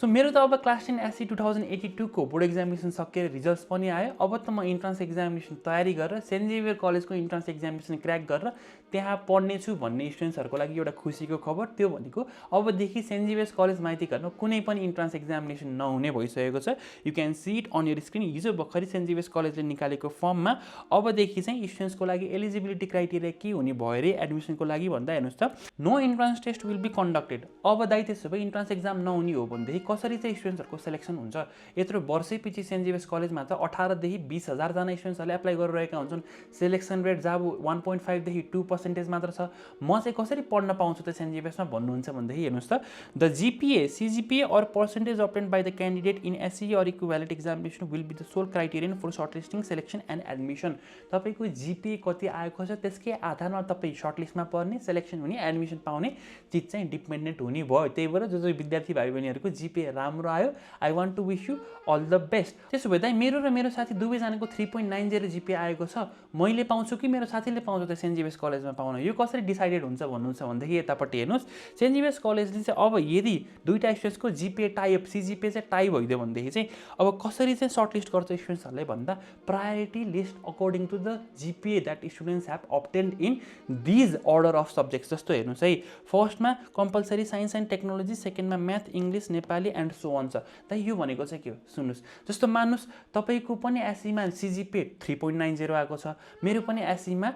So मेरो त अब क्लास 10 एससी 2082 को बोर्ड एक्जामिनेसन सकेर रिजल्ट्स पनि आयो। अब त म इन्ट्रान्स एक्जामिनेसन तयारी गरेर सेन्ट जेभियर कलेजको इन्ट्रान्स एक्जामिनेसन क्र्याक गरेर त्यहाँ पढ्नेछु भन्ने स्टुडेन्ट्सहरूको लागि एउटा खुसीको खबर। त्यो भनेको अबदेखि सेन्ट जेभियर्स कलेज माइतीघरमा कुनै पनि इन्ट्रान्स एक्जामिनेसन नहुने भइसकेको छ। You can see it on your screen. हिजो भर्खरै सेन्ट जेभियर्स कलेजले निकालेको फर्ममा अबदेखि चाहिँ स्टुडेन्ट्सको लागि एलिजिबिलिटी क्राइटेरिया के हुने भयो अरे एडमिसनको लागि भन्दा हेर्नुहोस् त, no entrance test will be conducted. अब दाइ त्यसो भए इन्ट्रान्स एक्जाम नहुने हो भनेदेखि कसरी चाहिँ स्टुडेन्ट्सहरूको सेलेक्सन हुन्छ? यत्रो वर्षैपछि सेन्ट जेभियर्स कलेजमा त 18 देखि 20,000 जना स्टुडेन्ट्सहरूले एप्लाई गरिरहेका हुन्छन्। सेलेक्सन रेट जब 1.5 देखि 2% मात्र छ। म चाहिँ कसरी पढ्न पाउँछु त सेन्ट जेभियर्समा भन्नुहुन्छ भनेदेखि हेर्नुहोस् त, the GPA CGPA or percentage obtained by the candidate in SC or equivalent examination will be the sole criterion for shortlisting selection and admission. तपाईँको जिपिए कति आएको छ त्यसकै आधारमा तपाईँ सर्टलिस्टमा पर्ने, सेलेक्सन हुने, एडमिसन पाउने चिज चाहिँ डिपेन्डेन्ट हुने भयो। त्यही भएर जो विद्यार्थी भाइ बहिनीहरूको जिपिए राम्रो आयो, I want to wish you all the best. त्यसो भए दाइ मेरो र मेरो साथी दुवैजनाको 3.90 जिपिए आएको छ, मैले पाउँछु कि मेरो साथीले पाउँछ त सेन्ट जेभियर्स कलेजमा पाउन? यो कसरी डिसाइडेड हुन्छ भन्नुहुन्छ भनेदेखि यतापट्टि हेर्नुहोस्, सेन्ट जेभियर्स कलेजले चाहिँ अब यदि दुईवटा स्टुडेन्ट्सको जिपिए टाइप सिजिपिए चाहिँ टाइ भइदियो भनेदेखि चाहिँ अब कसरी चाहिँ सर्टलिस्ट गर्छ स्टुडेन्ट्सहरूलाई भन्दा priority list according to the GPA that students have obtained in these order of subjects. जस्तो हेर्नुहोस् है, फर्स्टमा कम्पलसरी साइन्स एन्ड टेक्नोलोजी, सेकेन्डमा math, English, Nepali and so on छ। त यो भनेको चाहिँ के हो सुन्नुहोस्, जस्तो मान्नुहोस् तपाईँको पनि एससीमा सिजिपिए 3.90 आएको छ, मेरो पनि एससीमा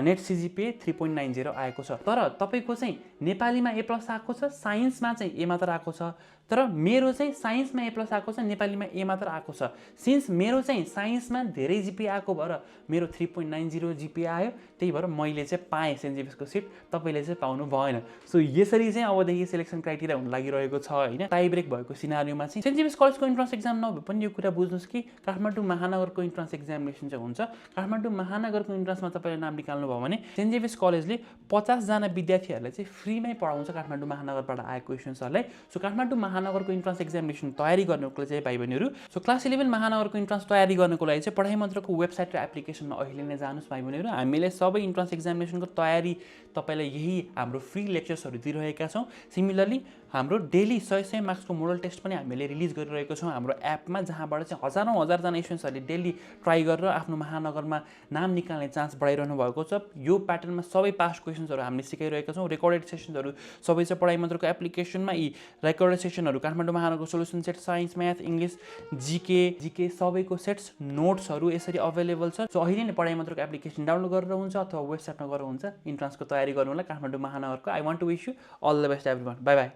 नेट सिजिपिए 3.90 आएको छ। तर तपाईँको चाहिँ नेपालीमा ए प्लस आएको छ, साइन्समा चाहिँ ए मात्र आएको छ। तर मेरो चाहिँ साइन्समा ए प्लस आएको छ, नेपालीमा ए मात्र आएको छ। सिन्स मेरो चाहिँ साइन्समा धेरै जिपिए आएको भएर मेरो 3.90 जिपिए आयो, त्यही भएर मैले चाहिँ पाएँ सेन्ट जेभियर्सको सिट, तपाईँले चाहिँ पाउनु भएन। सो यसरी चाहिँ अबदेखि सेलेक्सन क्राइटेरिया हुन लागिरहेको छ होइन। टाई ब्रेक भएको सिनारियोमा चाहिँ सेन्ट जेभियर्स कलेजको इन्ट्रान्स एक्जाम नभए पनि यो कुरा बुझ्नुहोस् कि काठमाडौँ महानगरको इन्ट्रान्स एक्जामिनेसन चाहिँ हुन्छ। काठमाडौँ महानगरको इन्ट्रान्समा तपाईँले नाम निकाल्नु भयो भने सेन्ट जेभियर्स कलेजले 50 जना विद्यार्थीहरूलाई चाहिँ फ्रीमै पढाउँछ काठमाडौँ महानगरबाट आएको स्टुडेन्ट्सहरूलाई। सो काठमाडौँ महानगरको इन्ट्रान्स एक्जामिनेसन तयारी गर्नुको चाहिँ भाइ बहिनीहरू, सो क्लास 11 महानगरको इन्ट्रान्स तयारी गर्नुको लागि चाहिँ पढाइ मन्त्रको वेबसाइट र एप्लिकेसनमा अहिले नै जानुहोस् भाइ बहिनीहरू। हामीले सबै इन्ट्रान्स एक्जामिनेसनको तयारी तपाईँलाई यही हाम्रो फ्री लेक्चर्सहरू दिइरहेका छौँ। सिमिलरली हाम्रो डेली 100 मार्क्सको मोडल टेस्ट पनि हामीले रिलिज गरिरहेको छौँ हाम्रो एपमा, जहाँबाट चाहिँ हजारौँ हजारजना स्टुडेन्ट्सहरूले डेली ट्राई गरेर आफ्नो महानगरमा नाम निकाल्ने चान्स बढाइरहनु भएको छ। यो प्याटर्नमा सबै पास्ट क्वेसन्सहरू हामीले सिकाइरहेका छौँ। रेकर्डेड सेसन्सहरू सबै चाहिँ पढाइ मन्त्रको एप्लिकेसनमा, यी रेकर्डेड सेसनहरू काठमाडौँ महानगरको solution set, science, math, English, जिके सबैको सेट्स, नोट्सहरू यसरी अभाइलेबल छ। सो अहिले नै पढाइ मन्त्रको एप्लिकेसन डाउनलोड गरेर हुन्छ अथवा वेबसाइटमा गरेर हुन्छ इन्ट्रान्सको तयारी गर्नु होला काठमाडौँ महानगरको। I want to wish you all the best everyone. Bye by.